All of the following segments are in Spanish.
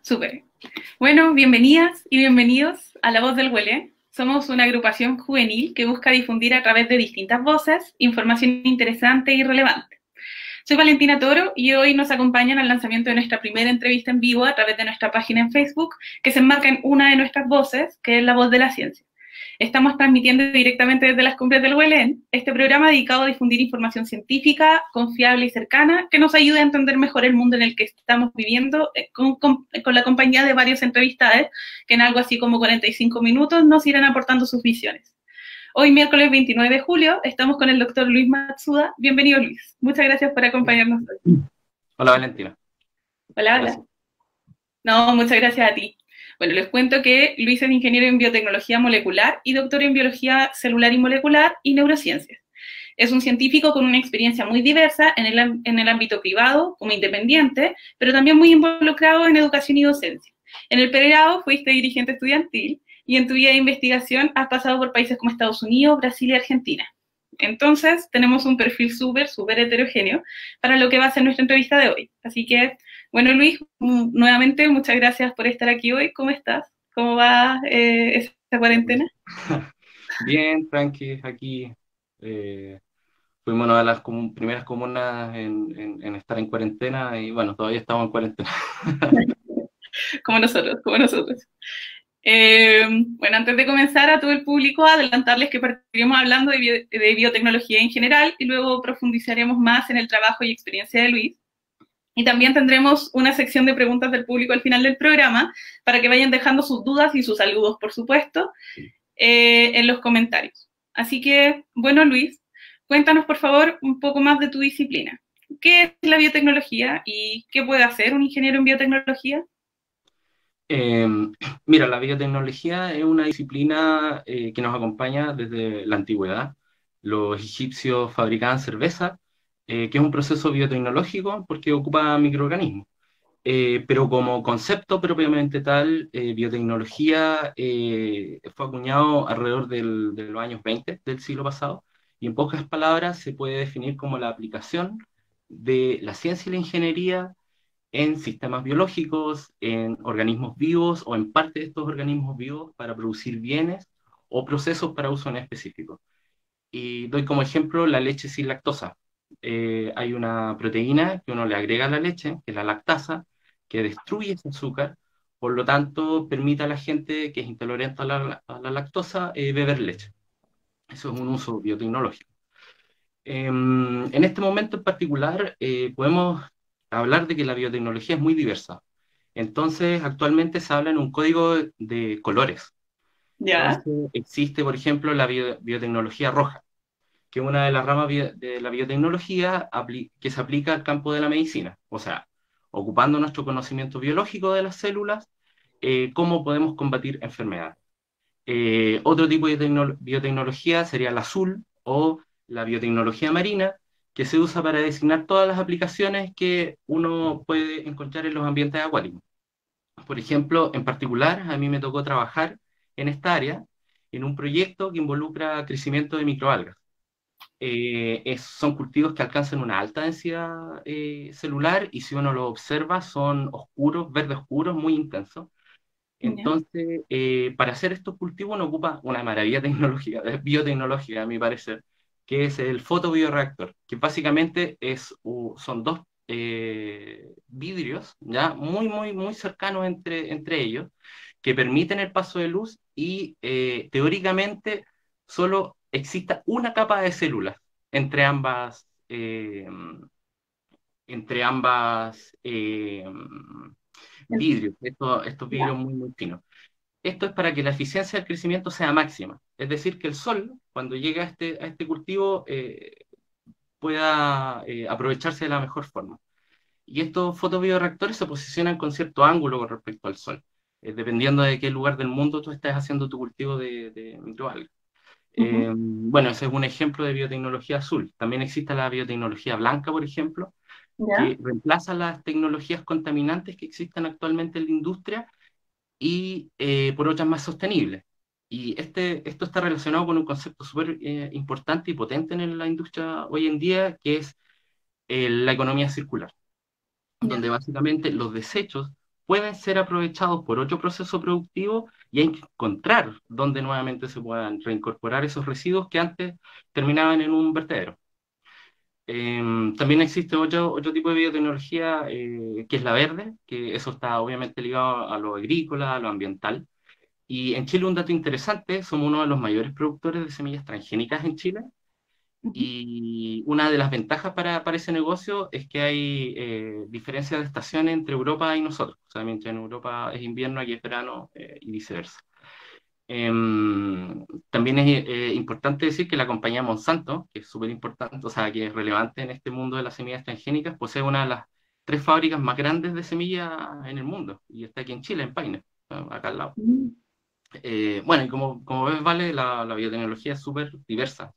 Súper. Bueno, bienvenidas y bienvenidos a La Voz del Huelén. Somos una agrupación juvenil que busca difundir a través de distintas voces información interesante y relevante. Soy Valentina Toro y hoy nos acompañan al lanzamiento de nuestra primera entrevista en vivo a través de nuestra página en Facebook, que se enmarca en una de nuestras voces, que es La Voz de la Ciencia. Estamos transmitiendo directamente desde las cumbres del Huelén este programa dedicado a difundir información científica, confiable y cercana, que nos ayude a entender mejor el mundo en el que estamos viviendo, con la compañía de varios entrevistados, que en algo así como 45 minutos nos irán aportando sus visiones. Hoy, miércoles 29 de julio, estamos con el doctor Luis Matsuda. Bienvenido, Luis. Muchas gracias por acompañarnos hoy. Hola Valentina. Hola, hola. Gracias. No, muchas gracias a ti. Bueno, les cuento que Luis es ingeniero en biotecnología molecular y doctor en biología celular y molecular y neurociencias. Es un científico con una experiencia muy diversa en el ámbito privado, como independiente, pero también muy involucrado en educación y docencia. En el pregrado fuiste dirigente estudiantil y en tu vida de investigación has pasado por países como Estados Unidos, Brasil y Argentina. Entonces, tenemos un perfil súper heterogéneo para lo que va a ser nuestra entrevista de hoy. Así que, bueno, Luis, nuevamente, muchas gracias por estar aquí hoy. ¿Cómo estás? ¿Cómo va esta cuarentena? Bien, tranqui, aquí. eh, Fuimos una de las primeras comunas en estar en cuarentena y bueno, todavía estamos en cuarentena. Como nosotros, como nosotros. Bueno, antes de comenzar a todo el público, adelantarles que partiremos hablando de biotecnología en general y luego profundizaremos más en el trabajo y experiencia de Luis. Y también tendremos una sección de preguntas del público al final del programa para que vayan dejando sus dudas y sus saludos, por supuesto, en los comentarios. Así que, bueno, Luis, cuéntanos por favor un poco más de tu disciplina. ¿Qué es la biotecnología y qué puede hacer un ingeniero en biotecnología? Eh, Mira, la biotecnología es una disciplina que nos acompaña desde la antigüedad. Los egipcios fabricaban cerveza, que es un proceso biotecnológico porque ocupa microorganismos. Pero como concepto propiamente tal, biotecnología fue acuñado alrededor de los años 20 del siglo pasado y en pocas palabras se puede definir como la aplicación de la ciencia y la ingeniería en sistemas biológicos, en organismos vivos o en parte de estos organismos vivos para producir bienes o procesos para uso en específico. Y doy como ejemplo la leche sin lactosa. Hay una proteína que uno le agrega a la leche, que es la lactasa, que destruye ese azúcar, por lo tanto permite a la gente que es intolerante a la lactosa beber leche. Eso es un uso biotecnológico. En este momento en particular podemos hablar de que la biotecnología es muy diversa. Entonces, actualmente se habla en un código de colores. Ya, Entonces, existe, por ejemplo, la biotecnología roja, que es una de las ramas de la biotecnología que se aplica al campo de la medicina. O sea, ocupando nuestro conocimiento biológico de las células, cómo podemos combatir enfermedades. Otro tipo de biotecnología sería el azul o la biotecnología marina, que se usa para designar todas las aplicaciones que uno puede encontrar en los ambientes acuáticos. Por ejemplo, en particular, a mí me tocó trabajar en esta área, en un proyecto que involucra crecimiento de microalgas. Son cultivos que alcanzan una alta densidad celular y si uno lo observa son oscuros, verde oscuros, muy intensos. ya, Entonces, para hacer estos cultivos uno ocupa una maravilla tecnológica, biotecnológica a mi parecer, que es el fotobioreactor, que básicamente son dos vidrios ya muy cercanos entre ellos, que permiten el paso de luz y teóricamente solo exista una capa de células entre ambas vidrios, estos vidrios ya. muy finos. Esto es para que la eficiencia del crecimiento sea máxima. Es decir, que el sol, cuando llega a este cultivo, pueda aprovecharse de la mejor forma. Y estos fotobioreactores se posicionan con cierto ángulo con respecto al sol, dependiendo de qué lugar del mundo tú estés haciendo tu cultivo de microalgas. Ujú. Bueno, ese es un ejemplo de biotecnología azul. También existe la biotecnología blanca, por ejemplo, Ya, que reemplaza las tecnologías contaminantes que existen actualmente en la industria y por otras más sostenibles. Y esto está relacionado con un concepto súper importante y potente en la industria hoy en día, que es la economía circular, ya. donde básicamente los desechos pueden ser aprovechados por otro proceso productivo y hay que encontrar dónde nuevamente se puedan reincorporar esos residuos que antes terminaban en un vertedero. También existe otro tipo de biotecnología que es la verde, que eso está obviamente ligado a lo agrícola, a lo ambiental. Y en Chile un dato interesante, somos uno de los mayores productores de semillas transgénicas en Chile. Ujú. Y una de las ventajas para ese negocio es que hay diferencia de estaciones entre Europa y nosotros. O sea, mientras en Europa es invierno, aquí es verano y viceversa. También es importante decir que la compañía Monsanto, que es súper importante, o sea, que es relevante en este mundo de las semillas transgénicas, posee una de las tres fábricas más grandes de semillas en el mundo y está aquí en Chile, en Paine, acá al lado. Mm. Bueno, y como ves, Vale, la biotecnología es súper diversa.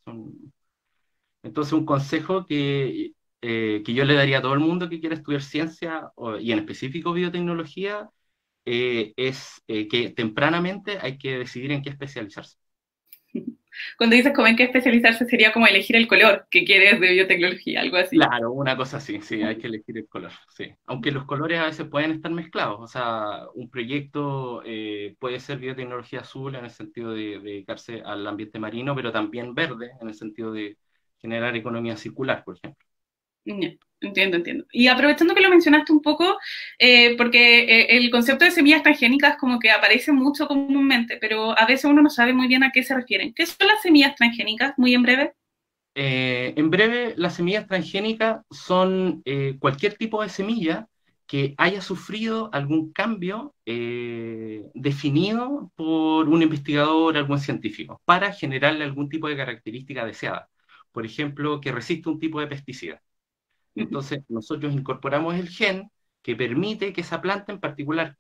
Entonces, un consejo que yo le daría a todo el mundo que quiera estudiar ciencia y en específico biotecnología es que tempranamente hay que decidir en qué especializarse. Cuando dices como en qué especializarse sería como elegir el color que quieres de biotecnología, algo así. Claro, una cosa así, sí, hay que elegir el color, sí. Aunque los colores a veces pueden estar mezclados, o sea, un proyecto puede ser biotecnología azul en el sentido de dedicarse al ambiente marino, pero también verde en el sentido de generar economía circular, por ejemplo. Ya, entiendo, entiendo. Y aprovechando que lo mencionaste un poco, porque el concepto de semillas transgénicas como que aparece mucho comúnmente, pero a veces uno no sabe muy bien a qué se refieren. ¿Qué son las semillas transgénicas? Muy en breve. En breve, las semillas transgénicas son cualquier tipo de semilla que haya sufrido algún cambio definido por un investigador, algún científico, para generarle algún tipo de característica deseada. Por ejemplo, que resiste un tipo de pesticida. Ujú. Entonces, nosotros incorporamos el gen que permite que esa planta en particular,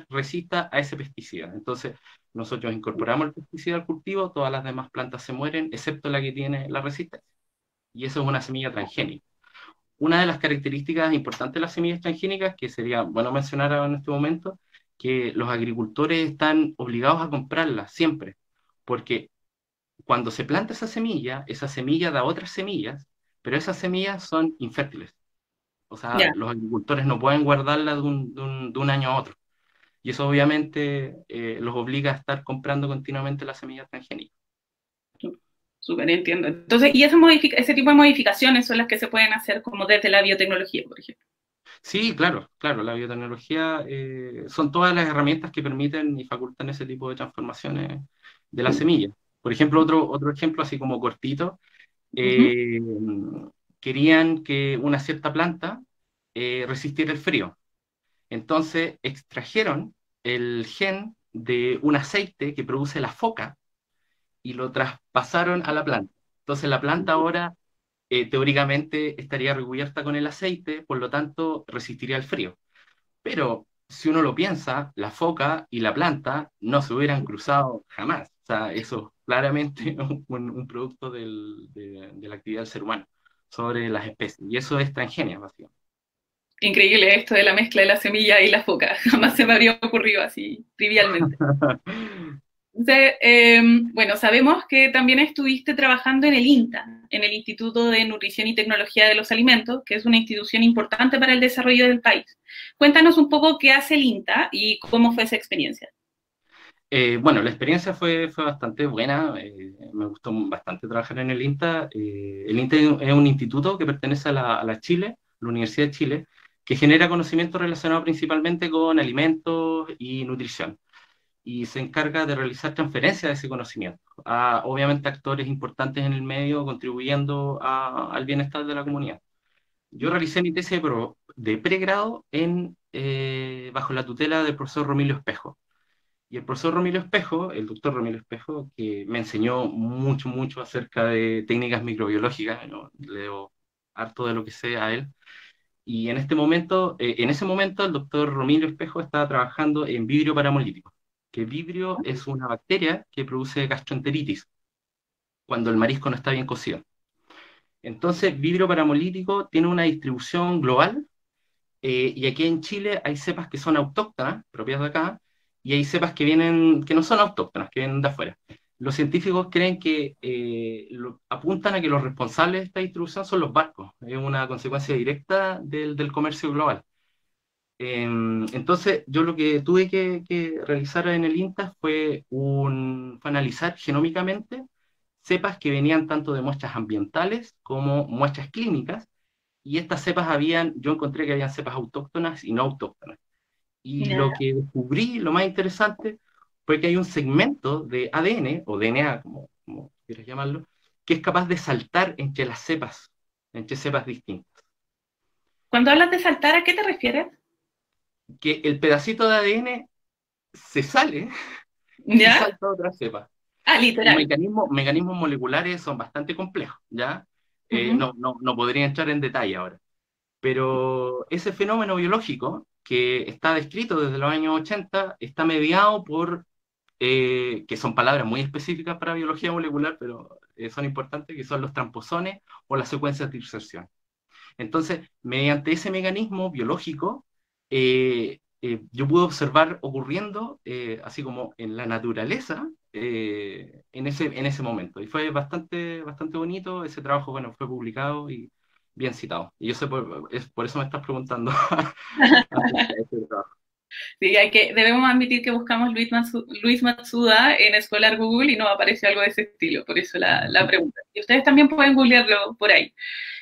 resista a ese pesticida. Entonces, nosotros incorporamos el pesticida al cultivo, todas las demás plantas se mueren, excepto la que tiene la resistencia. Y eso es una semilla transgénica. Una de las características importantes de las semillas transgénicas, que sería bueno mencionar ahora en este momento, que los agricultores están obligados a comprarlas siempre, porque cuando se planta esa semilla da otras semillas, pero esas semillas son infértiles. O sea, Ya, los agricultores no pueden guardarla de un año a otro. Y eso obviamente los obliga a estar comprando continuamente la semilla transgénica. súper entiendo. Entonces, y ese tipo de modificaciones son las que se pueden hacer como desde la biotecnología, por ejemplo. Sí, claro, claro, la biotecnología son todas las herramientas que permiten y facultan ese tipo de transformaciones de la semilla. Por ejemplo, otro ejemplo así como cortito, Ujú. eh, querían que una cierta planta resistiera el frío. Entonces extrajeron el gen de un aceite que produce la foca y lo traspasaron a la planta. Entonces la planta ahora teóricamente estaría recubierta con el aceite, por lo tanto resistiría el frío. Pero si uno lo piensa, la foca y la planta no se hubieran cruzado jamás. O sea, eso es claramente un producto de la actividad del ser humano sobre las especies. Y eso es transgenia, básicamente. Increíble esto de la mezcla de la semilla y la foca. Jamás se me habría ocurrido así, trivialmente. Entonces, bueno, sabemos que también estuviste trabajando en el INTA, en el Instituto de Nutrición y Tecnología de los Alimentos, que es una institución importante para el desarrollo del país. Cuéntanos un poco qué hace el INTA y cómo fue esa experiencia. Bueno, la experiencia fue bastante buena, me gustó bastante trabajar en el INTA. El INTA es un instituto que pertenece a la Chile, la Universidad de Chile, que genera conocimiento relacionado principalmente con alimentos y nutrición, y se encarga de realizar transferencia de ese conocimiento a, obviamente, actores importantes en el medio, contribuyendo al bienestar de la comunidad. Yo realicé mi tesis de pregrado bajo la tutela del profesor Romilio Espejo. Y el profesor Romilio Espejo, el doctor Romilio Espejo, que me enseñó mucho, mucho acerca de técnicas microbiológicas, ¿no? Le debo harto de lo que sé a él. Y en ese momento, el doctor Romilio Espejo estaba trabajando en Vibrio paramolítico, que Vibrio es una bacteria que produce gastroenteritis cuando el marisco no está bien cocido. Entonces, Vibrio paramolítico tiene una distribución global y aquí en Chile hay cepas que son autóctonas, propias de acá, y hay cepas que no son autóctonas, que vienen de afuera. Los científicos creen que apuntan a que los responsables de esta distribución son los barcos. Es una consecuencia directa del comercio global. Entonces, yo lo que tuve que realizar en el INTA fue analizar genómicamente cepas que venían tanto de muestras ambientales como muestras clínicas, y estas cepas yo encontré que habían cepas autóctonas y no autóctonas. Y Ya. lo que descubrí, lo más interesante, fue que hay un segmento de ADN, o DNA, como quieras llamarlo, que es capaz de saltar entre cepas distintas. Cuando hablas de saltar, ¿a qué te refieres? Que el pedacito de ADN se sale y ¿Ya? salta a otra cepa. Ah, literal. Mecanismos moleculares son bastante complejos, ¿ya? Ujú. No podría entrar en detalle ahora. Pero ese fenómeno biológico, que está descrito desde los años 80, está mediado que son palabras muy específicas para biología molecular, pero son importantes, que son los tramposones o las secuencias de inserción. Entonces, mediante ese mecanismo biológico, yo pude observar ocurriendo, así como en la naturaleza, en ese momento. Y fue bastante bonito. Ese trabajo, bueno, fue publicado y bien citado. Y yo sé, por eso me estás preguntando acerca de ese trabajo. Sí, debemos admitir que buscamos Luis Matsuda en Scholar Google y no aparece algo de ese estilo, por eso la pregunta. Y ustedes también pueden googlearlo por ahí.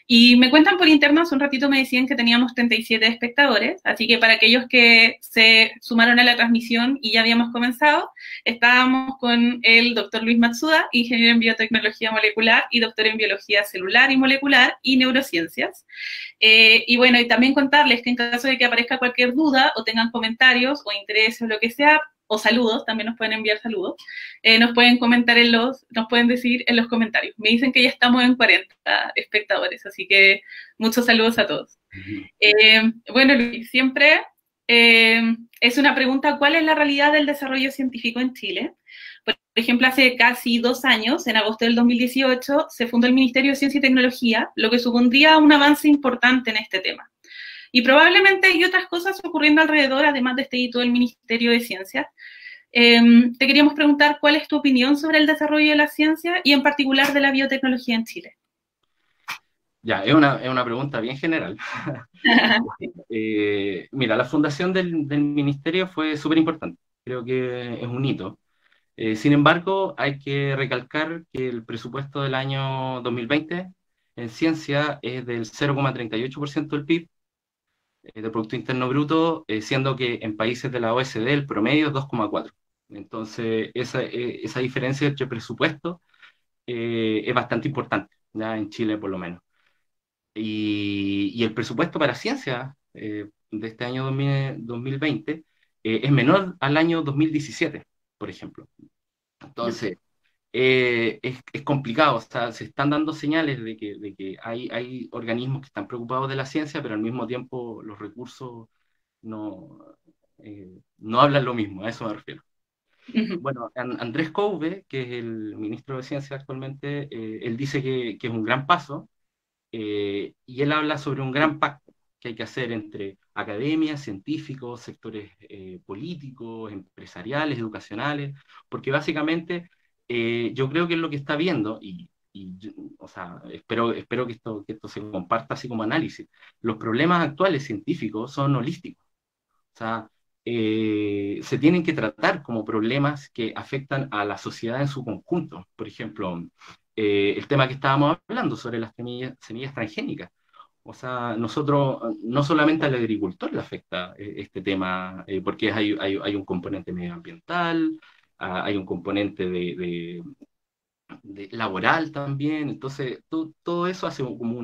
Y me cuentan por interno, hace un ratito me decían que teníamos 37 espectadores, así que para aquellos que se sumaron a la transmisión y ya habíamos comenzado, estábamos con el doctor Luis Matsuda, ingeniero en biotecnología molecular y doctor en biología celular y molecular y neurociencias. Y bueno, y también contarles que en caso de que aparezca cualquier duda o tengan comentarios o intereses o lo que sea, o saludos, también nos pueden enviar saludos, nos pueden nos pueden decir en los comentarios. Me dicen que ya estamos en 40 espectadores, así que muchos saludos a todos. Bueno, Luis, siempre es una pregunta, ¿cuál es la realidad del desarrollo científico en Chile? Por ejemplo, hace casi 2 años, en agosto del 2018, se fundó el Ministerio de Ciencia y Tecnología, lo que supondría un avance importante en este tema. Y probablemente hay otras cosas ocurriendo alrededor, además de este hito del Ministerio de Ciencias. Te queríamos preguntar cuál es tu opinión sobre el desarrollo de la ciencia y en particular de la biotecnología en Chile. Ya, es una pregunta bien general. Mira, la fundación del ministerio fue súper importante. Creo que es un hito. Sin embargo, hay que recalcar que el presupuesto del año 2020 en ciencia es del 0,38% del PIB, del Producto Interno Bruto, siendo que en países de la OECD el promedio es 2,4%. Entonces, esa diferencia entre presupuestos es bastante importante, ya en Chile por lo menos. Y el presupuesto para ciencia de este año 2020 es menor al año 2017, por ejemplo. Entonces, es complicado, o sea, se están dando señales de que hay organismos que están preocupados de la ciencia, pero al mismo tiempo los recursos no, no hablan lo mismo, a eso me refiero. Bueno, Andrés Couve, que es el ministro de Ciencia actualmente, él dice que es un gran paso, y él habla sobre un gran pacto que hay que hacer entre academia, científicos, sectores políticos, empresariales, educacionales, porque básicamente yo creo que es lo que está viendo, o sea, espero que esto se comparta así como análisis. Los problemas actuales científicos son holísticos, o sea, se tienen que tratar como problemas que afectan a la sociedad en su conjunto. Por ejemplo, el tema que estábamos hablando sobre las semillas transgénicas. O sea, nosotros, no solamente al agricultor le afecta este tema, porque hay un componente medioambiental, hay un componente laboral también. Entonces, todo eso hace como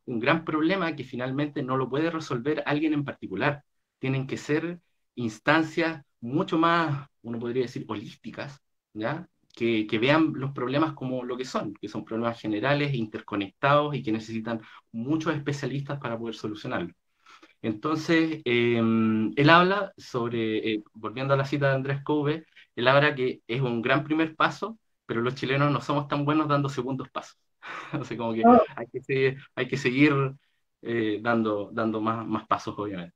un gran problema que finalmente no lo puede resolver alguien en particular. Tienen que ser instancias mucho más, uno podría decir, holísticas, ¿ya? Que vean los problemas como lo que son problemas generales, interconectados y que necesitan muchos especialistas para poder solucionarlos. Entonces, él habla sobre, volviendo a la cita de Andrés Couve, él habla que es un gran primer paso, pero los chilenos no somos tan buenos dando segundos pasos. O sea, como que hay que seguir dando más pasos, obviamente.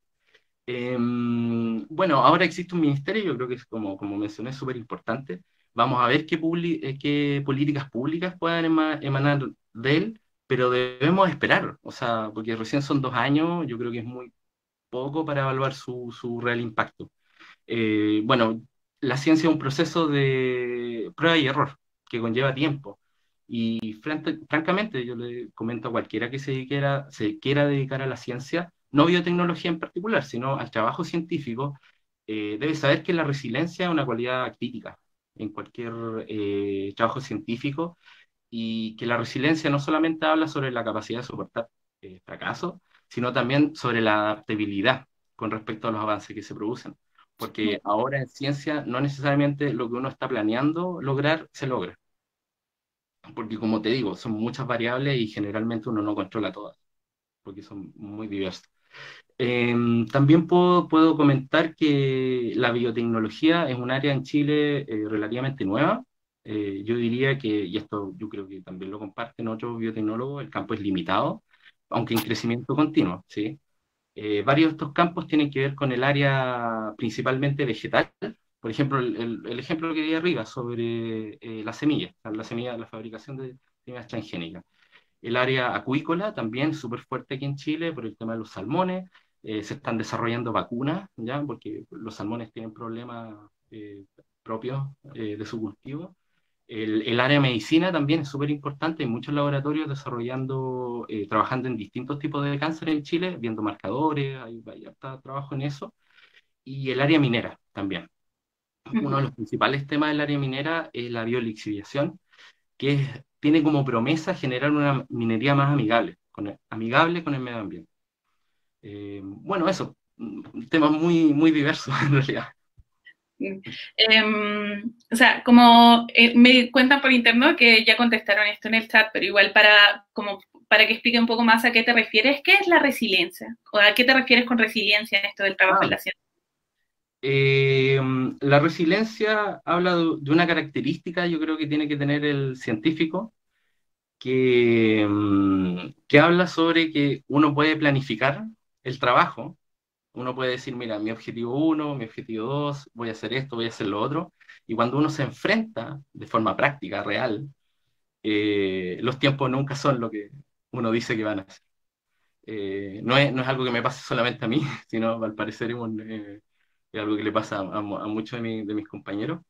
Bueno, ahora existe un ministerio, yo creo que es como mencioné, súper importante. Vamos a ver qué políticas públicas puedan emanar de él, pero debemos esperar, o sea, porque recién son 2 años, yo creo que es muy poco para evaluar su real impacto. Bueno, la ciencia es un proceso de prueba y error que conlleva tiempo. Y francamente, yo le comento a cualquiera que se quiera dedicar a la ciencia, no biotecnología en particular, sino al trabajo científico, debe saber que la resiliencia es una cualidad crítica en cualquier trabajo científico y que la resiliencia no solamente habla sobre la capacidad de soportar fracasos, sino también sobre la adaptabilidad con respecto a los avances que se producen. Porque ahora en ciencia no necesariamente lo que uno está planeando lograr se logra. Porque como te digo, son muchas variables y generalmente uno no controla todas, porque son muy diversas. También puedo comentar que la biotecnología es un área en Chile relativamente nueva. Yo diría que, y esto yo creo que también lo comparten otros biotecnólogos, el campo es limitado, aunque en crecimiento continuo, ¿sí? Varios de estos campos tienen que ver con el área principalmente vegetal. Por ejemplo, el ejemplo que di arriba sobre las semillas, la fabricación de semillas transgénicas. El área acuícola también súper fuerte aquí en Chile por el tema de los salmones. Se están desarrollando vacunas, ¿ya? Porque los salmones tienen problemas propios de su cultivo. El área de medicina también es súper importante. Hay muchos laboratorios desarrollando, trabajando en distintos tipos de cáncer en Chile, viendo marcadores, hay harta trabajo en eso. Y el área minera también. Uno de los principales temas del área minera es la biolixiviación, tiene como promesa generar una minería más amigable con el medio ambiente. Bueno, eso, un tema muy, muy diverso en realidad. O sea, como me cuentan por interno que ya contestaron esto en el chat, pero igual para que explique un poco más a qué te refieres, ¿qué es la resiliencia? ¿O a qué te refieres con resiliencia en esto del trabajo en Ah, la ciencia? eh, la resiliencia habla de una característica, yo creo que tiene que tener el científico, que habla sobre que uno puede planificar el trabajo. Uno puede decir, mira, mi objetivo uno, mi objetivo dos, voy a hacer esto, voy a hacer lo otro. Y cuando uno se enfrenta de forma práctica, real, los tiempos nunca son lo que uno dice que van a ser. No es algo que me pase solamente a mí, sino al parecer es algo que le pasa a muchos de mis compañeros.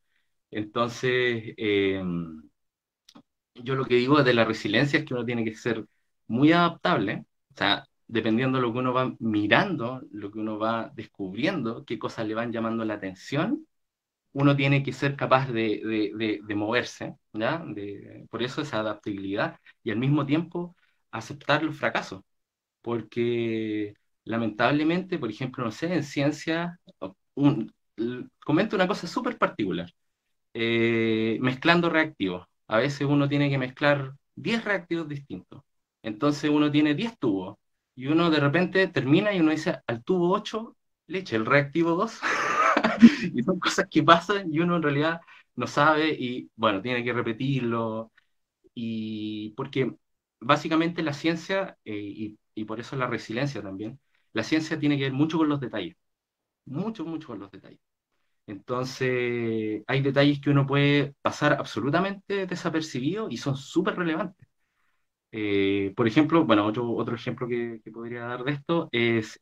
Entonces, yo lo que digo de la resiliencia es que uno tiene que ser muy adaptable, o sea, dependiendo de lo que uno va mirando, lo que uno va descubriendo, qué cosas le van llamando la atención, uno tiene que ser capaz de moverse, ¿ya? Por eso esa adaptabilidad y al mismo tiempo aceptar los fracasos, porque lamentablemente, por ejemplo, no sé, en ciencia, comento una cosa súper particular mezclando reactivos. A veces uno tiene que mezclar 10 reactivos distintos. Entonces uno tiene 10 tubos y uno de repente termina y uno dice al tubo 8 le echa el reactivo 2. Y son cosas que pasan y uno en realidad no sabe y bueno, tiene que repetirlo. Y porque básicamente la ciencia, y por eso la resiliencia también, la ciencia tiene que ver mucho con los detalles, mucho, mucho con los detalles. Entonces, hay detalles que uno puede pasar absolutamente desapercibido y son súper relevantes. Por ejemplo, bueno, otro ejemplo que podría dar de esto es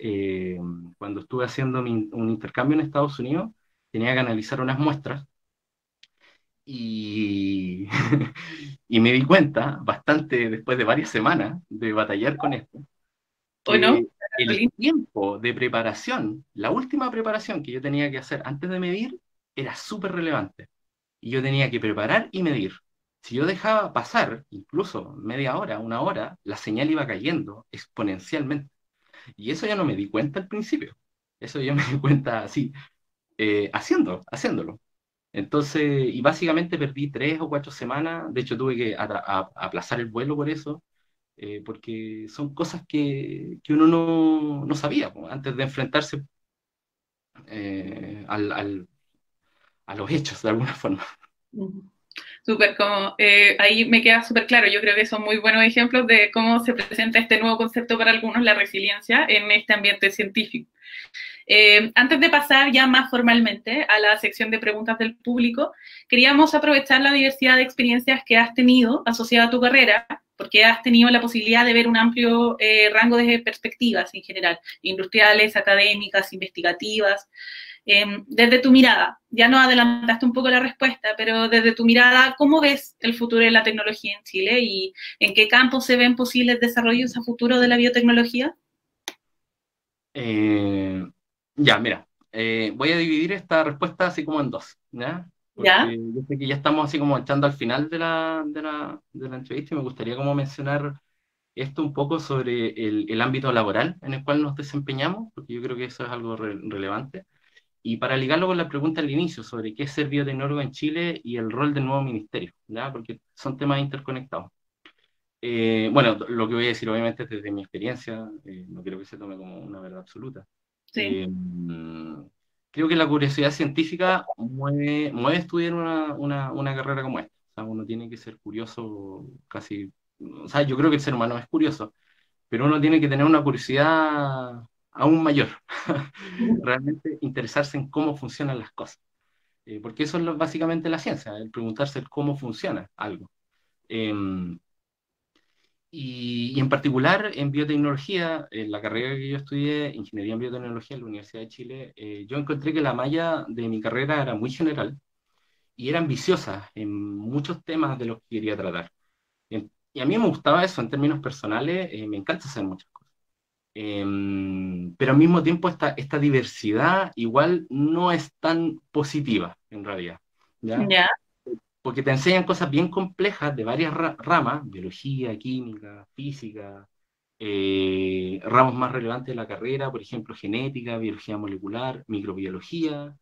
cuando estuve haciendo un intercambio en Estados Unidos, tenía que analizar unas muestras y, y me di cuenta, bastante después de varias semanas de batallar con esto, ¿O no? que el tiempo de preparación, la última preparación que yo tenía que hacer antes de medir, era súper relevante. Y yo tenía que preparar y medir. Si yo dejaba pasar incluso media hora, una hora, la señal iba cayendo exponencialmente. Y eso ya no me di cuenta al principio. Eso ya me di cuenta así, haciéndolo. Entonces, y básicamente perdí 3 o 4 semanas. De hecho, tuve que aplazar el vuelo por eso porque son cosas que uno no sabía po, antes de enfrentarse eh, al, al- a los hechos de alguna forma. Súper, como ahí me queda súper claro. Yo creo que son muy buenos ejemplos de cómo se presenta este nuevo concepto para algunos, la resiliencia, en este ambiente científico. Antes de pasar ya más formalmente a la sección de preguntas del público, queríamos aprovechar la diversidad de experiencias que has tenido asociada a tu carrera porque has tenido la posibilidad de ver un amplio rango de perspectivas en general, industriales, académicas, investigativas. Desde tu mirada, ya nos adelantaste un poco la respuesta, pero desde tu mirada, ¿cómo ves el futuro de la tecnología en Chile y en qué campos se ven posibles desarrollos a futuro de la biotecnología? Eh, ya, mira, voy a dividir esta respuesta así como en dos, ¿ya? ¿Ya? Porque yo sé que ya estamos así como echando al final de la entrevista y me gustaría como mencionar esto un poco sobre el ámbito laboral en el cual nos desempeñamos, porque yo creo que eso es algo relevante. Y para ligarlo con la pregunta al inicio sobre qué es ser biotecnólogo en Chile y el rol del nuevo ministerio, ¿ya? Porque son temas interconectados. Bueno, lo que voy a decir obviamente es desde mi experiencia, no creo que se tome como una verdad absoluta. Sí. Creo que la curiosidad científica mueve estudiar una carrera como esta. O sea, uno tiene que ser curioso casi, o sea, yo creo que el ser humano es curioso, pero uno tiene que tener una curiosidad aún mayor. Realmente interesarse en cómo funcionan las cosas. Porque eso es básicamente la ciencia, el preguntarse el cómo funciona algo. Em, y en particular en biotecnología, en la carrera que yo estudié, Ingeniería en Biotecnología en la Universidad de Chile, yo encontré que la malla de mi carrera era muy general y era ambiciosa en muchos temas de los que quería tratar. Y a mí me gustaba eso en términos personales, me encanta hacer muchas cosas. Pero al mismo tiempo esta diversidad igual no es tan positiva en realidad, ¿ya? ¿Ya? Porque te enseñan cosas bien complejas de varias ramas, biología, química, física, ramos más relevantes de la carrera, por ejemplo, genética, biología molecular, microbiología.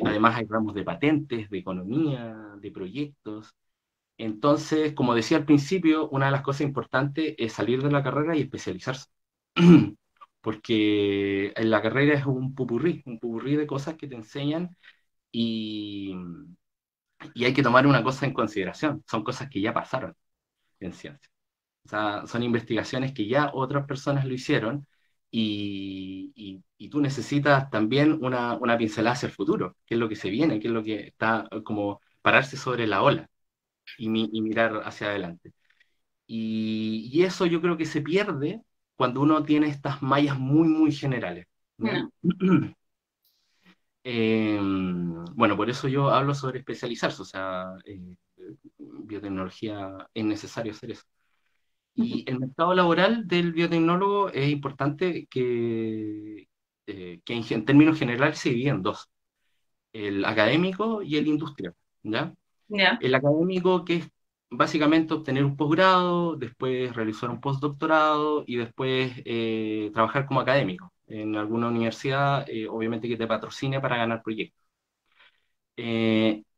Además hay ramos de patentes, de economía, de proyectos. Entonces, como decía al principio, una de las cosas importantes es salir de la carrera y especializarse. Porque en la carrera es un pupurrí de cosas que te enseñan y, y hay que tomar una cosa en consideración. Son cosas que ya pasaron en ciencia. O sea, son investigaciones que ya otras personas lo hicieron y tú necesitas también una pincelada hacia el futuro, qué es lo que se viene, qué es lo que está como pararse sobre la ola y mirar hacia adelante. Y eso yo creo que se pierde cuando uno tiene estas mallas muy, muy generales, ¿ya? No. Bueno, por eso yo hablo sobre especializarse, o sea, biotecnología es necesario hacer eso. Y el mercado laboral del biotecnólogo es importante que en términos generales se divide en dos, el académico y el industrial, ¿ya? ¿Ya? El académico, que es básicamente obtener un posgrado, después realizar un postdoctorado y después trabajar como académico en alguna universidad, obviamente que te patrocine para ganar proyectos.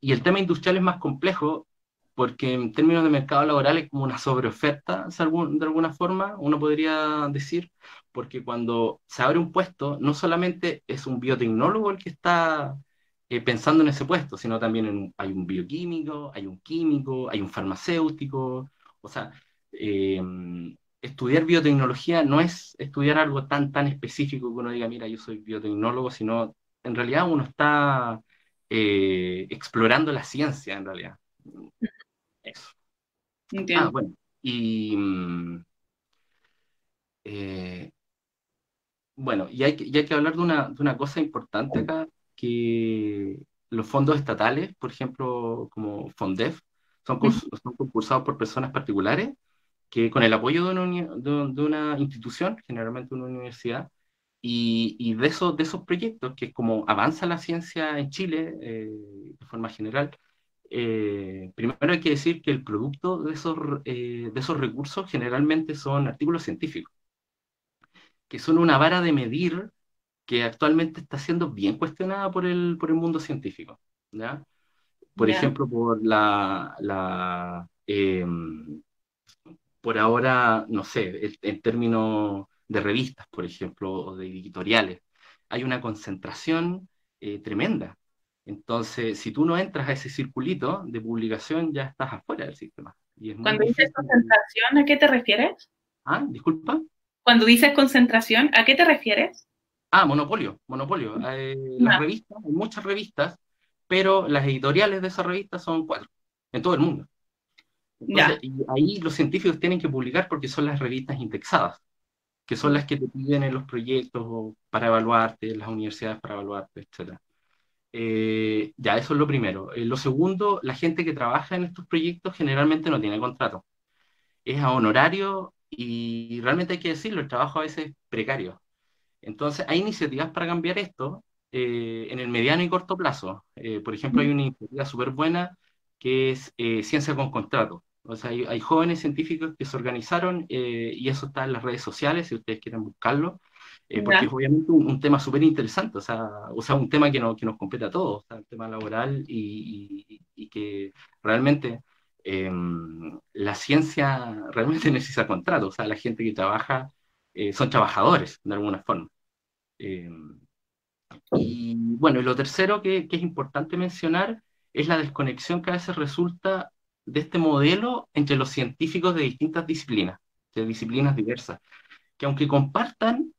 Y el tema industrial es más complejo porque en términos de mercado laboral es como una sobreoferta, de alguna forma, uno podría decir, porque cuando se abre un puesto, no solamente es un biotecnólogo el que está pensando en ese puesto, sino también hay un bioquímico, hay un químico, hay un farmacéutico. O sea, eh, estudiar biotecnología no es estudiar algo tan específico que uno diga, mira, yo soy biotecnólogo, sino en realidad uno está explorando la ciencia, en realidad. Eso. Ah, Entiendo. bueno. Y eh, bueno, y hay que hablar de una cosa importante acá, que los fondos estatales, por ejemplo, como FONDEF, son concursados por personas particulares que con el apoyo de una institución, generalmente una universidad, y de esos proyectos, que es como avanza la ciencia en Chile de forma general, primero hay que decir que el producto de esos recursos generalmente son artículos científicos, que son una vara de medir que actualmente está siendo bien cuestionada por el mundo científico, ¿ya? Por ¿Ya? ejemplo, por ahora, no sé, en términos de revistas, por ejemplo, o de editoriales, hay una concentración tremenda. Entonces, si tú no entras a ese circulito de publicación, ya estás afuera del sistema. Y es muy Cuando dices difícil. concentración, ¿a qué te refieres? Ah, disculpa. Cuando dices concentración, ¿a qué te refieres? Ah, monopolio, monopolio. Las Ah, revistas, hay muchas revistas, pero las editoriales de esas revistas son 4 en todo el mundo. Entonces, Ya, y ahí los científicos tienen que publicar porque son las revistas indexadas, que son las que te piden en los proyectos o para evaluarte, las universidades para evaluarte, etcétera. Ya, eso es lo primero. Lo segundo, la gente que trabaja en estos proyectos generalmente no tiene contrato. Es a honorario y realmente hay que decirlo, el trabajo a veces es precario. Entonces, hay iniciativas para cambiar esto en el mediano y corto plazo. Por ejemplo, hay una iniciativa súper buena que es Ciencia con Contrato. O sea, hay jóvenes científicos que se organizaron y eso está en las redes sociales, si ustedes quieren buscarlo, porque ya, es obviamente un tema súper interesante, o sea, un tema que nos compete a todos, o sea, el tema laboral y que realmente eh, la ciencia realmente necesita contrato, o sea, la gente que trabaja son trabajadores de alguna forma. Eh, y bueno, y lo tercero que es importante mencionar es la desconexión que a veces resulta de este modelo entre los científicos de distintas disciplinas, de disciplinas diversas, que aunque compartan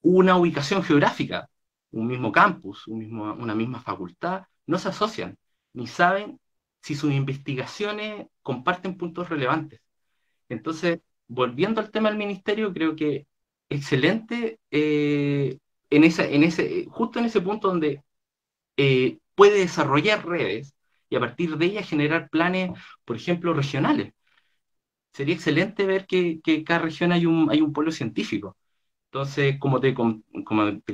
una ubicación geográfica, un mismo campus, una misma facultad, no se asocian, ni saben si sus investigaciones comparten puntos relevantes. Entonces, volviendo al tema del ministerio, creo que excelente justo en ese punto donde puede desarrollar redes y a partir de ellas generar planes, por ejemplo, regionales. Sería excelente ver que cada región hay un polo científico. Entonces, como te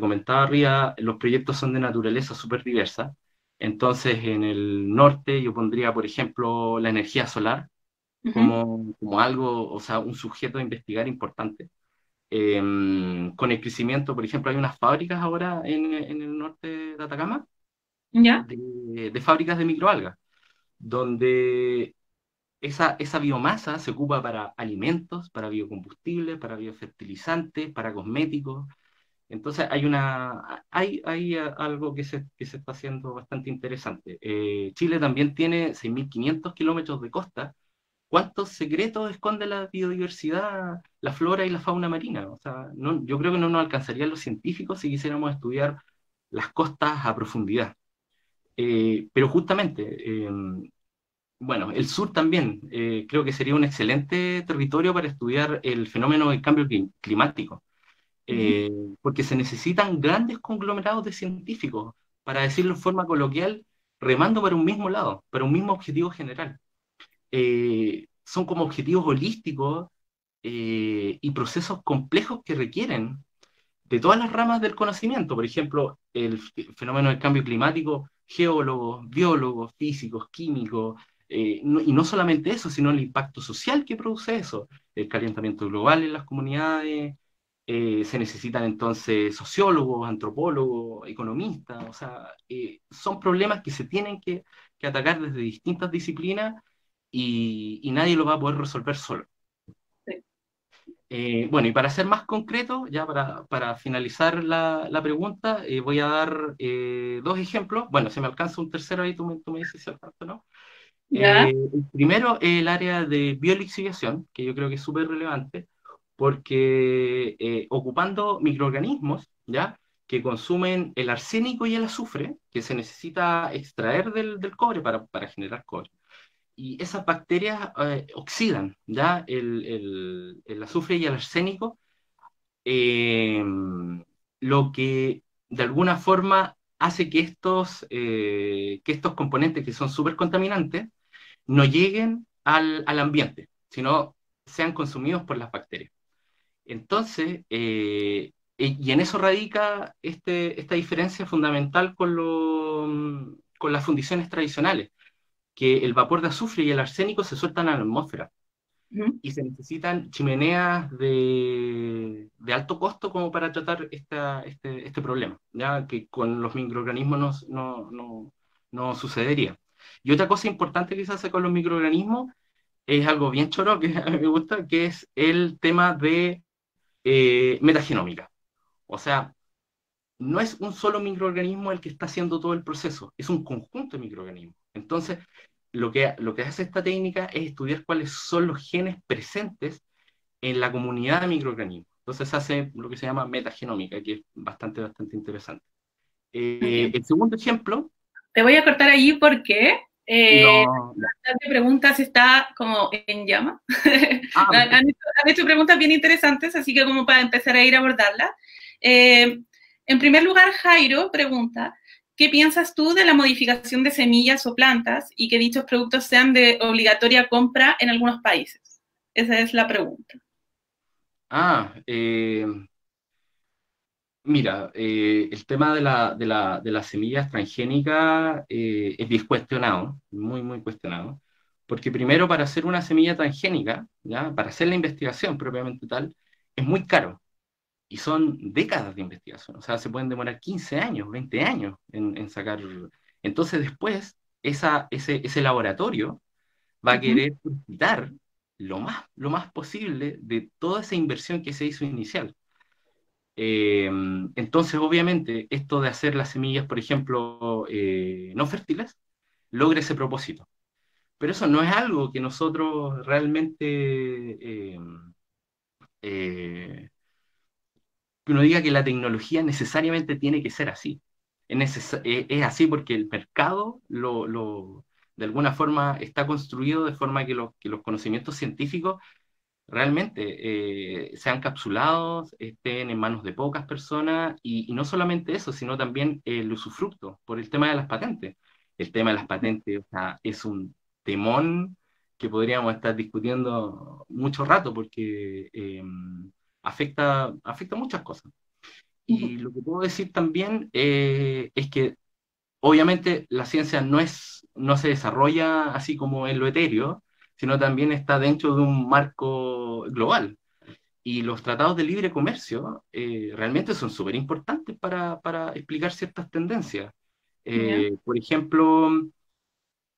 comentaba arriba, los proyectos son de naturaleza súper diversa. Entonces, en el norte yo pondría, por ejemplo, la energía solar ujú, como algo, o sea, un sujeto a investigar importante. Con el crecimiento, por ejemplo, hay unas fábricas ahora en el norte de Atacama ya, de fábricas de microalgas, donde esa biomasa se ocupa para alimentos, para biocombustibles, para biofertilizantes, para cosméticos. Entonces hay algo que se está haciendo bastante interesante. Chile también tiene 6.500 kilómetros de costa. ¿Cuántos secretos esconde la biodiversidad, la flora y la fauna marina? O sea, yo creo que no nos alcanzarían los científicos si quisiéramos estudiar las costas a profundidad. Pero justamente, bueno, el sur también creo que sería un excelente territorio para estudiar el fenómeno del cambio climático, ujú, eh, porque se necesitan grandes conglomerados de científicos, para decirlo en forma coloquial, remando para un mismo lado, para un mismo objetivo general. Son como objetivos holísticos y procesos complejos que requieren de todas las ramas del conocimiento. Por ejemplo, el fenómeno del cambio climático, geólogos, biólogos, físicos, químicos, y no solamente eso, sino el impacto social que produce eso, el calentamiento global en las comunidades. Se necesitan entonces sociólogos, antropólogos, economistas, o sea, son problemas que se tienen que atacar desde distintas disciplinas y nadie lo va a poder resolver solo. sí, Bueno, y para ser más concreto, ya para finalizar la pregunta, voy a dar dos ejemplos. Bueno, si me alcanza un tercero ahí, tú me dices si alcanza o no. ya, El primero, el área de biolixiviación, que yo creo que es súper relevante, porque ocupando microorganismos, ¿ya? Que consumen el arsénico y el azufre, que se necesita extraer del cobre para generar cobre y esas bacterias oxidan ya el azufre y el arsénico, eh, lo que de alguna forma hace que estos componentes que son súper contaminantes no lleguen al ambiente, sino sean consumidos por las bacterias. Entonces, y en eso radica esta diferencia fundamental con las fundiciones tradicionales, que el vapor de azufre y el arsénico se sueltan a la atmósfera ujú, y se necesitan chimeneas de alto costo como para tratar este problema, ya que con los microorganismos no sucedería. Y otra cosa importante que se hace con los microorganismos es algo bien choro que a mí me gusta, que es el tema de metagenómica. O sea, no es un solo microorganismo el que está haciendo todo el proceso, es un conjunto de microorganismos. Entonces, lo que hace esta técnica es estudiar cuáles son los genes presentes en la comunidad de microorganismos. Entonces, hace lo que se llama metagenómica, que es bastante interesante. entiendo. El segundo ejemplo, Te voy a cortar allí porque No, La tabla de preguntas está como en llama. Han, perfecto. han hecho preguntas bien interesantes, así que como para empezar a ir a abordarlas. Eh, en primer lugar, Jairo pregunta, ¿qué piensas tú de la modificación de semillas o plantas y que dichos productos sean de obligatoria compra en algunos países? Esa es la pregunta. Ah, mira, el tema de las semillas transgénicas es bien cuestionado, muy, muy cuestionado, porque primero para hacer una semilla transgénica, ¿ya? Para hacer la investigación propiamente tal, es muy caro y son décadas de investigación, o sea, se pueden demorar 15 años, 20 años en sacar. Entonces después, ese laboratorio va a Uh -huh. querer quitar lo más posible de toda esa inversión que se hizo inicial. Eh, entonces, obviamente, esto de hacer las semillas, por ejemplo, no fértiles, logra ese propósito. Pero eso no es algo que nosotros realmente, eh, que uno diga que la tecnología necesariamente tiene que ser así. Es así porque el mercado de alguna forma está construido de forma que los conocimientos científicos realmente sean capsulados, estén en manos de pocas personas y no solamente eso, sino también el usufructo por el tema de las patentes. El tema de las patentes, o sea, es un temón que podríamos estar discutiendo mucho rato porque afecta muchas cosas. Uh -huh. Y lo que puedo decir también es que obviamente la ciencia no se desarrolla así como en lo etéreo, sino también está dentro de un marco global. Y los tratados de libre comercio realmente son súper importantes para explicar ciertas tendencias. Yeah. Por ejemplo,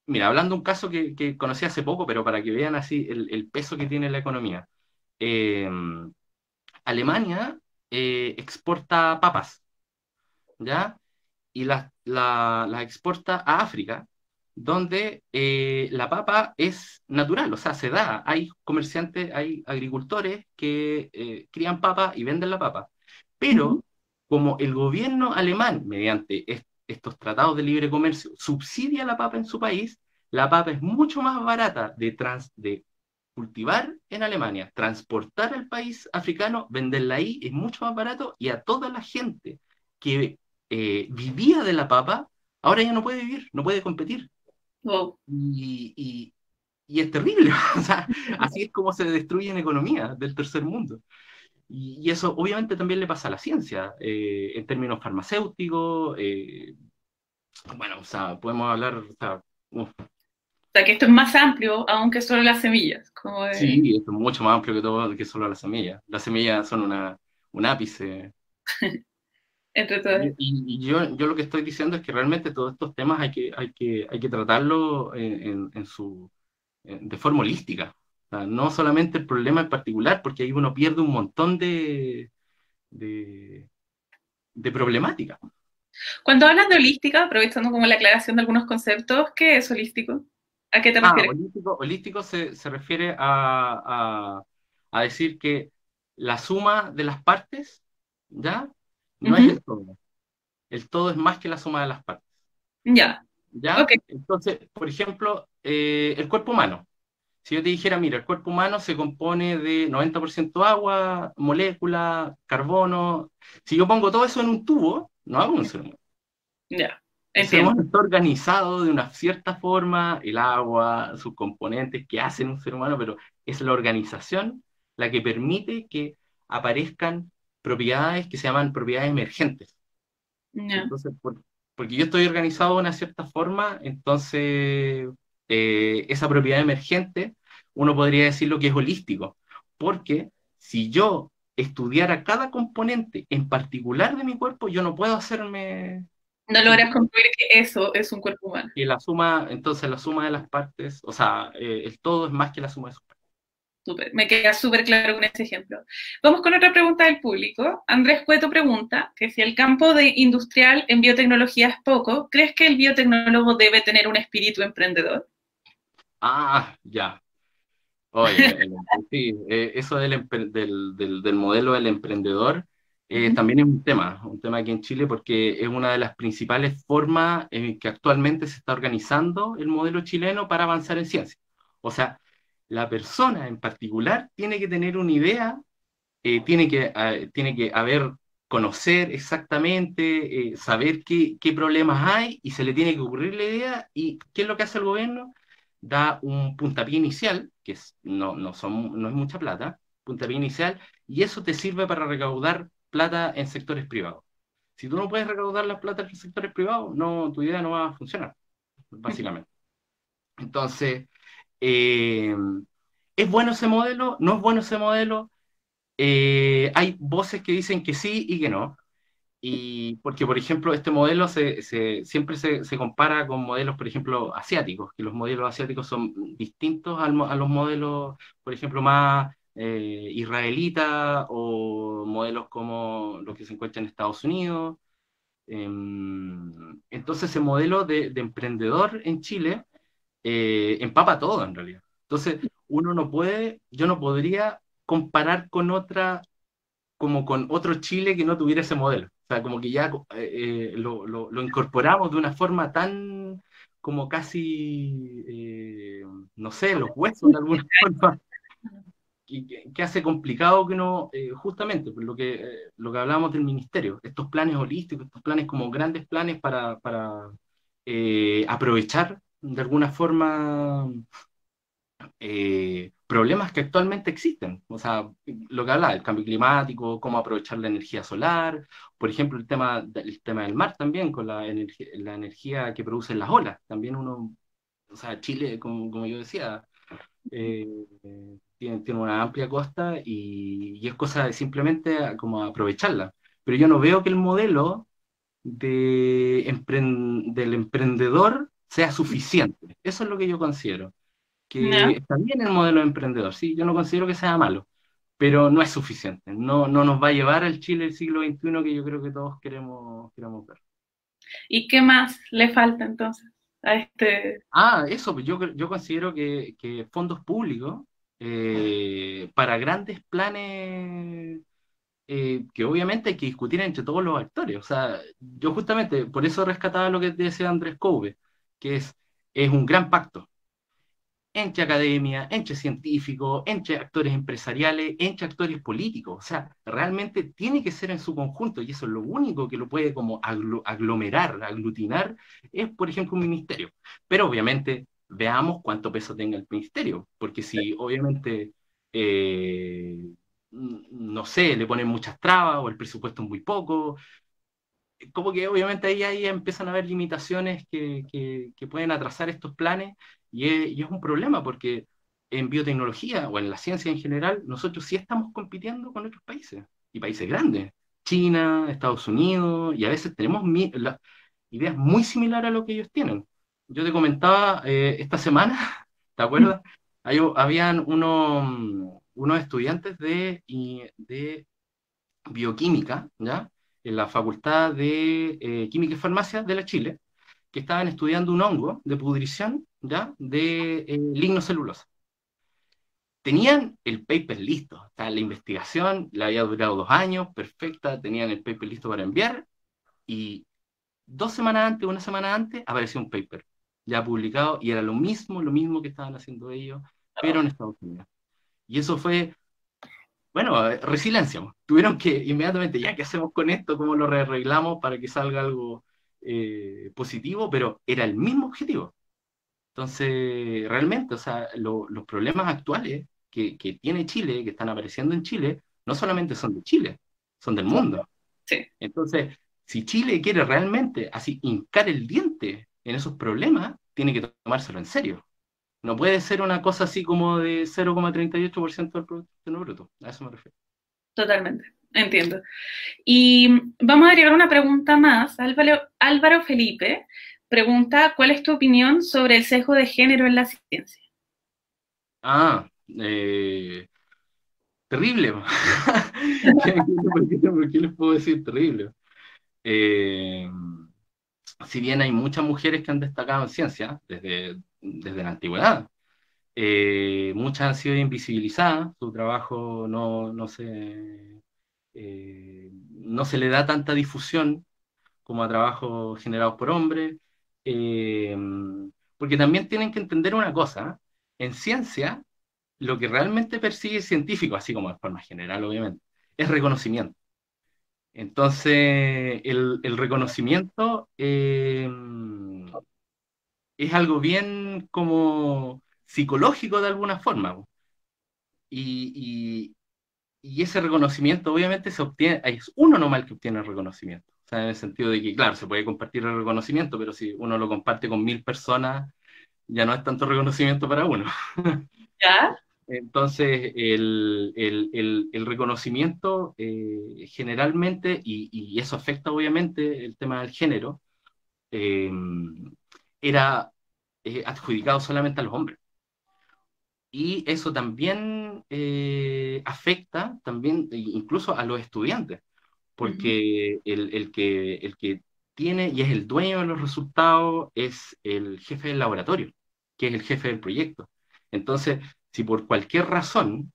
mira, hablando de un caso que conocí hace poco, pero para que vean así el peso que tiene la economía. Eh, Alemania exporta papas, ¿ya? Y las exporta a África, donde la papa es natural, o sea, se da. Hay comerciantes, hay agricultores que crían papa y venden la papa. Uh -huh. Pero como el gobierno alemán, mediante estos tratados de libre comercio, subsidia la papa en su país, la papa es mucho más barata de cultivar en Alemania, transportar al país africano, venderla ahí es mucho más barato y a toda la gente que vivía de la papa, ahora ya no puede vivir, no puede competir. Wow. Y, y- y es terrible, o sea, así es como se destruyen economías del tercer mundo. Y eso obviamente también le pasa a la ciencia, en términos farmacéuticos, bueno, o sea, podemos hablar, o sea, uf, O sea, que esto es más amplio aún que solo las semillas. Como de, sí, esto es mucho más amplio que todo, que solo las semillas. Las semillas son un ápice. entre todas. Y yo lo que estoy diciendo es que realmente todos estos temas hay que tratarlos de forma holística. O sea, no solamente el problema en particular, porque ahí uno pierde un montón de, de problemática. Cuando hablas de holística, aprovechando como la aclaración de algunos conceptos, ¿qué es holístico? ¿A qué te Ah, refieres? holístico se refiere a decir que la suma de las partes, ¿ya? No es Ujú. el todo. El todo es más que la suma de las partes, Ya, ok. ¿ya? Entonces, por ejemplo, el cuerpo humano. Si yo te dijera, mira, el cuerpo humano se compone de 90% agua, molécula, carbono. Si yo pongo todo eso en un tubo, no hago un ser humano. Ya, El ser entiendo. humano está organizado de una cierta forma, el agua, sus componentes que hacen un ser humano, pero es la organización la que permite que aparezcan propiedades que se llaman propiedades emergentes. Ya. Entonces, porque yo estoy organizado de una cierta forma, entonces esa propiedad emergente, uno podría decir lo que es holístico, porque si yo estudiara cada componente en particular de mi cuerpo, yo no puedo hacerme, No ¿se logras entiende? concluir que eso es un cuerpo humano. Y la suma, entonces la suma de las partes, o sea, el todo es más que la suma de sus partes. Súper, me queda súper claro con ese ejemplo. Vamos con otra pregunta del público. Andrés Cueto pregunta que si el campo de industrial en biotecnología es poco, ¿crees que el biotecnólogo debe tener un espíritu emprendedor? Ah, ya. Oye, sí, eso del modelo del emprendedor. Ujú. También es un tema aquí en Chile, porque es una de las principales formas en que actualmente se está organizando el modelo chileno para avanzar en ciencia. O sea, la persona en particular tiene que tener una idea, tiene que haber, conocer exactamente, saber qué problemas hay y se le tiene que ocurrir la idea. ¿Y qué es lo que hace el gobierno? Da un puntapié inicial, que no es mucha plata, puntapié inicial, y eso te sirve para recaudar plata en sectores privados. Si tú no puedes recaudar las plata en sectores privados, no, tu idea no va a funcionar, básicamente. Entonces, eh, ¿es bueno ese modelo? ¿No es bueno ese modelo? Hay voces que dicen que sí y que no. Y porque, por ejemplo, este modelo siempre se compara con modelos, por ejemplo, asiáticos, que los modelos asiáticos son distintos a los modelos, por ejemplo, más israelitas o modelos como los que se encuentran en Estados Unidos. Entonces, ese modelo de emprendedor en Chile empapa todo en realidad. Entonces, uno no puede, yo no podría comparar con otra, como con otro Chile que no tuviera ese modelo. O sea, como que ya lo incorporamos de una forma tan como casi, no sé, los huesos de alguna forma, que hace complicado que no, justamente, por lo que hablábamos del ministerio, estos planes holísticos, estos planes como grandes planes para aprovechar de alguna forma problemas que actualmente existen. O sea, lo que habla, el cambio climático, cómo aprovechar la energía solar, por ejemplo, el tema del mar también, con la energía que producen las olas. También uno, o sea, Chile, como yo decía, eh, tiene una amplia costa y es cosa de simplemente como aprovecharla. Pero yo no veo que el modelo del emprendedor sea suficiente. Eso es lo que yo considero que ¿No? está bien el modelo de emprendedor, sí, yo no considero que sea malo, pero no es suficiente, no nos va a llevar al Chile del siglo XXI que yo creo que todos queremos ver. ¿Y qué más le falta entonces a este? Eso, pues yo considero que fondos públicos para grandes planes que obviamente hay que discutir entre todos los actores. O sea, yo justamente por eso rescataba lo que decía Andrés Couve, que es un gran pacto entre academia, entre científicos, entre actores empresariales, entre actores políticos. O sea, realmente tiene que ser en su conjunto y eso es lo único que lo puede como aglomerar, aglutinar, es por ejemplo un ministerio. Pero obviamente veamos cuánto peso tenga el ministerio, porque si obviamente, no sé, le ponen muchas trabas o el presupuesto es muy poco, como que obviamente ahí empiezan a haber limitaciones que pueden atrasar estos planes y es un problema porque en biotecnología o en la ciencia en general, nosotros sí estamos compitiendo con otros países y países grandes, China, Estados Unidos, y a veces tenemos ideas muy similares a lo que ellos tienen. Yo te comentaba esta semana, ¿te acuerdas? Habían unos estudiantes de bioquímica, ¿ya? En la Facultad de Química y Farmacia de la Chile, que estaban estudiando un hongo de pudrición, ¿ya? De lignocelulosa. Tenían el paper listo, o sea, la investigación le había durado 2 años, perfecta, tenían el paper listo para enviar, y 2 semanas antes, una semana antes, apareció un paper ya publicado, y era lo mismo que estaban haciendo ellos, pero en Estados Unidos. Y eso fue bueno, resiliencia, po. Tuvieron que inmediatamente, ya, ¿qué hacemos con esto? ¿Cómo lo arreglamos para que salga algo positivo? Pero era el mismo objetivo. Entonces, realmente, o sea, los problemas actuales que tiene Chile, que están apareciendo en Chile, no solamente son de Chile, son del mundo. Sí, Entonces, si Chile quiere realmente así hincar el diente en esos problemas, tiene que tomárselo en serio. No puede ser una cosa así como de 0,38% del Producto Interno Bruto. A eso me refiero. totalmente. Entiendo. Y vamos a agregar una pregunta más. Álvaro Felipe pregunta, ¿cuál es tu opinión sobre el sesgo de género en la ciencia? Ah, terrible. ¿Por qué les puedo decir terrible? Eh, si bien hay muchas mujeres que han destacado en ciencia desde la antigüedad, muchas han sido invisibilizadas, su trabajo no se no se le da tanta difusión como a trabajos generados por hombres, eh, porque también tienen que entender una cosa, ¿eh? En ciencia, lo que realmente persigue el científico, así como de forma general, obviamente, es reconocimiento. Entonces, el reconocimiento es algo bien como psicológico de alguna forma. Y, y ese reconocimiento obviamente se obtiene, es uno nomás el que obtiene el reconocimiento. O sea, en el sentido de que, claro, se puede compartir el reconocimiento, pero si uno lo comparte con 1000 personas, ya no es tanto reconocimiento para uno. ¿Ya? Entonces, el reconocimiento generalmente, y eso afecta obviamente el tema del género, eh, era adjudicado solamente a los hombres. Y eso también afecta también incluso a los estudiantes, Ujú. porque el que tiene y es el dueño de los resultados es el jefe del laboratorio, que es el jefe del proyecto. Entonces, si por cualquier razón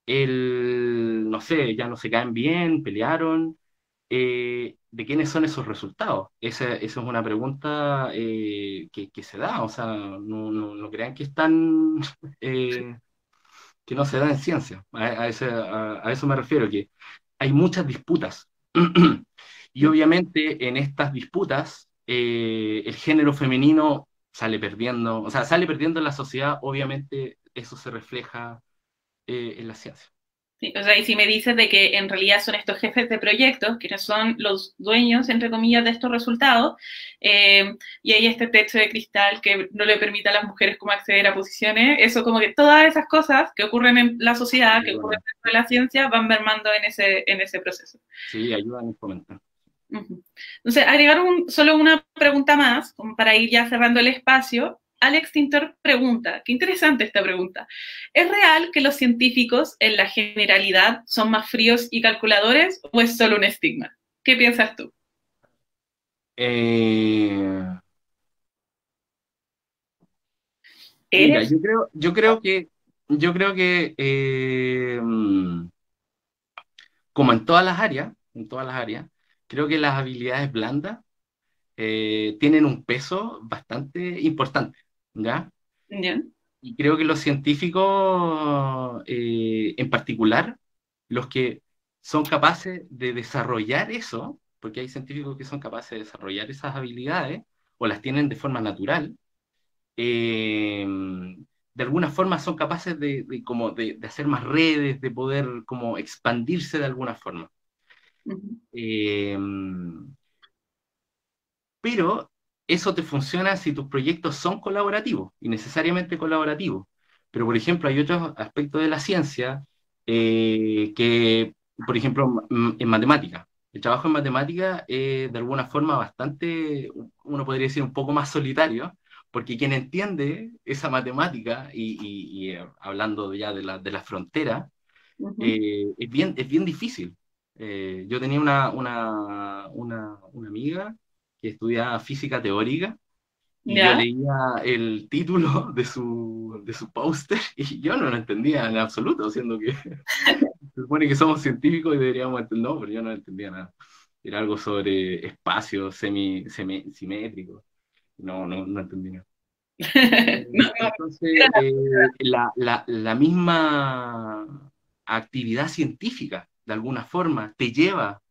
él, no sé, ya no se caen bien, pelearon, ¿de quiénes son esos resultados? Esa es una pregunta que se da, o sea, no crean que están... que no se da en ciencia. A eso me refiero, que hay muchas disputas. Y obviamente en estas disputas el género femenino sale perdiendo, o sea, sale perdiendo en la sociedad, obviamente eso se refleja en la ciencia. Sí, o sea, y si me dices de que en realidad son estos jefes de proyectos, quienes son los dueños, entre comillas, de estos resultados, y hay este techo de cristal que no le permite a las mujeres como acceder a posiciones, eso como que todas esas cosas que ocurren en la sociedad, que ocurren Ayudan, dentro de la ciencia, van mermando en ese proceso. sí, ayudan en fomentar. Ujú. Entonces, agregar solo una pregunta más, como para ir ya cerrando el espacio. Alex Tintor pregunta, qué interesante esta pregunta. ¿Es real que los científicos en la generalidad son más fríos y calculadores o es solo un estigma? ¿Qué piensas tú? Eh, Mira, ¿Eres? yo creo que como en todas las áreas, creo que las habilidades blandas tienen un peso bastante importante, ¿ya? ¿Ya? Y creo que los científicos, en particular, los que son capaces de desarrollar eso, porque hay científicos que son capaces de desarrollar esas habilidades o las tienen de forma natural, eh, de alguna forma son capaces como de hacer más redes, de poder como expandirse de alguna forma. Ujú. Eh, pero eso te funciona si tus proyectos son colaborativos y necesariamente colaborativos. Pero, por ejemplo, hay otros aspectos de la ciencia que, por ejemplo, en matemática. El trabajo en matemática es de alguna forma bastante, uno podría decir, un poco más solitario, porque quien entiende esa matemática, hablando ya de la frontera, Ujú. es bien difícil. Yo tenía una amiga que estudiaba física teórica y yo ¿Ya? leía el título de su póster y yo no lo entendía en absoluto, siendo que se supone que somos científicos y deberíamos entender, no, pero yo no entendía nada. Era algo sobre espacio simétrico. No entendí nada. No, no, Entonces, la misma actividad científica, de alguna forma, te lleva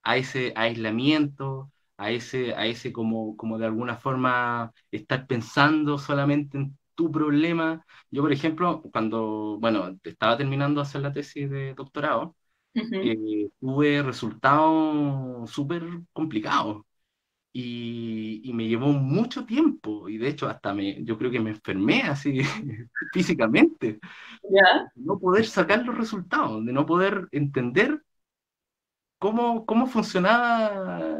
a ese aislamiento, a ese como de alguna forma estar pensando solamente en tu problema. Yo, por ejemplo, cuando, bueno, estaba terminando de hacer la tesis de doctorado, ujú. tuve resultados súper complicados y me llevó mucho tiempo y de hecho yo creo que me enfermé así físicamente, ¿Ya? no poder sacar los resultados, de no poder entender cómo funcionaba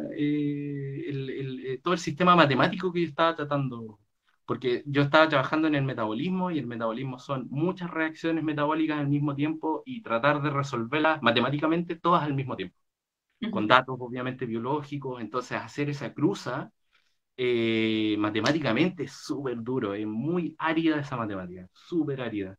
todo el sistema matemático que yo estaba tratando, porque yo estaba trabajando en el metabolismo y el metabolismo son muchas reacciones metabólicas al mismo tiempo y tratar de resolverlas matemáticamente todas al mismo tiempo, con Ujú. datos obviamente biológicos, entonces hacer esa cruza matemáticamente es súper duro, es muy árida esa matemática, súper árida.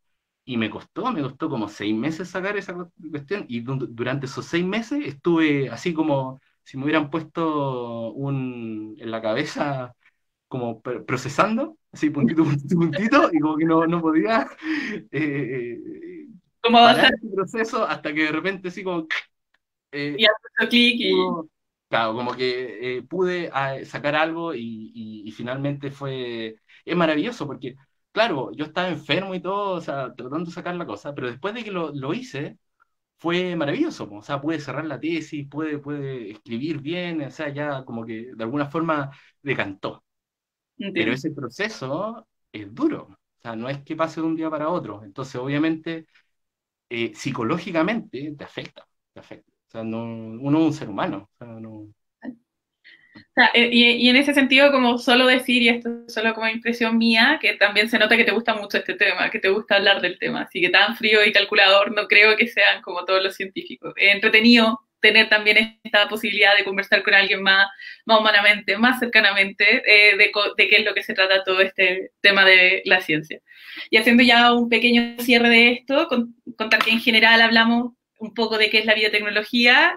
y me costó como 6 meses sacar esa cuestión, y durante esos 6 meses estuve así como si me hubieran puesto en la cabeza como procesando, así puntito, puntito, puntito, y como que no podía eh, ¿Cómo parar avanzar? ese proceso hasta que de repente así como Y eh, hacer clic y... pudo, claro, como que pude sacar algo y finalmente es maravilloso porque, claro, yo estaba enfermo y todo, o sea, tratando de sacar la cosa, pero después de que lo hice, fue maravilloso, po. O sea, pude cerrar la tesis, pude escribir bien, o sea, ya como que de alguna forma decantó. Pero Entiendo. ese proceso es duro, o sea, no es que pase de un día para otro, entonces obviamente psicológicamente te afecta, te afecta. O sea, no, uno es un ser humano, o sea, no... O sea, y en ese sentido, como solo decir, y esto es solo como impresión mía, que también se nota que te gusta mucho este tema, que te gusta hablar del tema, así que tan frío y calculador no creo que sean como todos los científicos. Es entretenido tener también esta posibilidad de conversar con alguien más humanamente, más cercanamente, de qué es lo que se trata todo este tema de la ciencia. Y haciendo ya un pequeño cierre de esto, contar que en general hablamos un poco de qué es la biotecnología.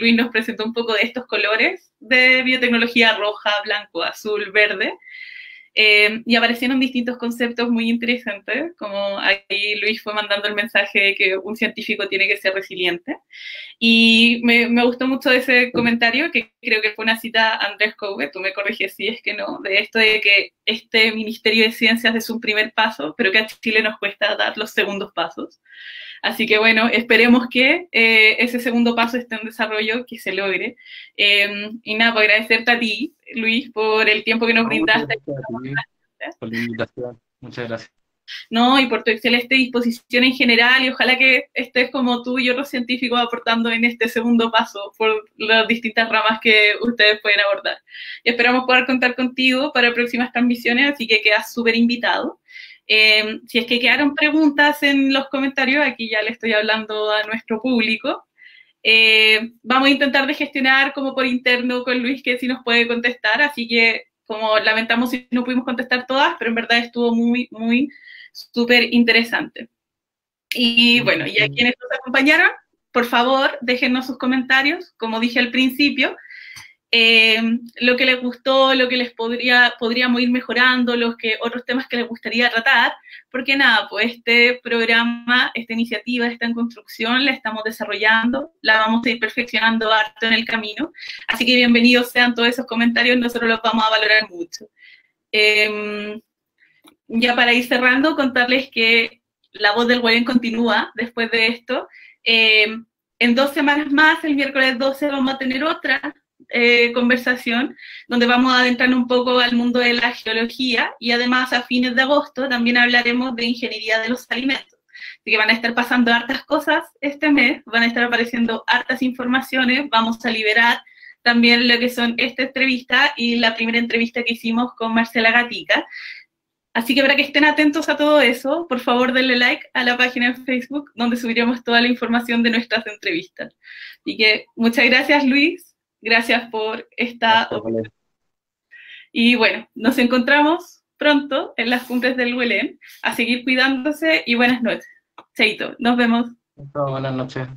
Luis nos presentó un poco de estos colores de biotecnología: roja, blanco, azul, verde. Y aparecieron distintos conceptos muy interesantes, como ahí Luis fue mandando el mensaje de que un científico tiene que ser resiliente. Y me gustó mucho ese comentario, que creo que fue una cita a Andrés Couve, tú me corriges si es que no, de esto de que este Ministerio de Ciencias es un primer paso, pero que a Chile nos cuesta dar los segundos pasos. Así que bueno, esperemos que ese segundo paso esté en desarrollo, que se logre. Y nada, pues agradecerte a ti, Luis, por el tiempo que nos No, muchas brindaste, gracias a ti por la invitación, muchas gracias. ¿no? Y por tu excelente disposición en general, y ojalá que estés como tú y otros científicos aportando en este segundo paso por las distintas ramas que ustedes pueden abordar. Y esperamos poder contar contigo para próximas transmisiones, así que quedas súper invitado. Si es que quedaron preguntas en los comentarios, aquí ya le estoy hablando a nuestro público. Vamos a intentar de gestionar como por interno con Luis que sí nos puede contestar, así que como lamentamos si no pudimos contestar todas, pero en verdad estuvo muy súper interesante. Y bueno, y a quienes nos acompañaron, por favor, déjenos sus comentarios, como dije al principio, lo que les gustó, lo que les podríamos ir mejorando, otros temas que les gustaría tratar, porque nada, pues este programa, esta iniciativa está en construcción, la estamos desarrollando, la vamos a ir perfeccionando harto en el camino, así que bienvenidos sean todos esos comentarios, nosotros los vamos a valorar mucho. Ya para ir cerrando, contarles que La Voz del Huelén continúa después de esto. En 2 semanas más, el miércoles 12, vamos a tener otra conversación donde vamos a adentrar un poco al mundo de la geología y además a fines de agosto también hablaremos de ingeniería de los alimentos. Así que van a estar pasando hartas cosas este mes, van a estar apareciendo hartas informaciones, vamos a liberar también lo que son esta entrevista y la primera entrevista que hicimos con Marcela Gatica. Así que para que estén atentos a todo eso, por favor denle like a la página de Facebook donde subiremos toda la información de nuestras entrevistas. Así que muchas gracias, Luis, gracias por esta Gracias, Valeria. y bueno, nos encontramos pronto en las cumbres del Huelén. A seguir cuidándose y buenas noches. Chaito, nos vemos. Buenas noches.